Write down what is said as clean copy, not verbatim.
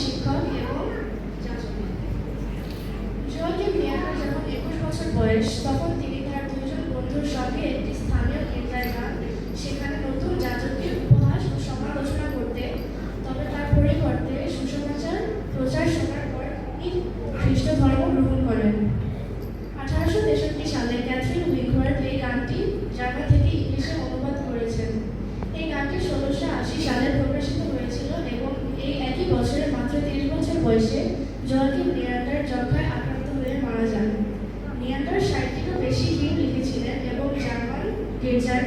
শিক্ষক এবং জোয়াকিম নিয়ান্ডার যখন 21 বছর বয়স, তখন তিনি তার দুজন বন্ধুর সঙ্গে একটি স্থানীয় গির্জায় যান সেখানে নতুন যাজককে উপহাস ও সমালোচনা করতে। তবে তার পরিবর্তে সুসমাচার প্রচার শোনার পর তিনি খ্রিস্ট ধর্ম গ্রহণ করেন। 1863 সালে ক্যাথরিন উইকওয়ার্থ এই গানটি জার্মান থেকে ইংলিশে অনুবাদ করেছেন। এই গানটি 1680 সালে প্রকাশিত হয়েছিল এবং এই একই বছরে মাত্র 30 বছর বয়সে জোয়াকিম নিয়ান্ডার যক্ষ্মায় আক্রান্ত হয়ে মারা যান। নিয়ান্ডার 60টিরও বেশি হিম লিখেছিলেন এবং জার্মান গির্জার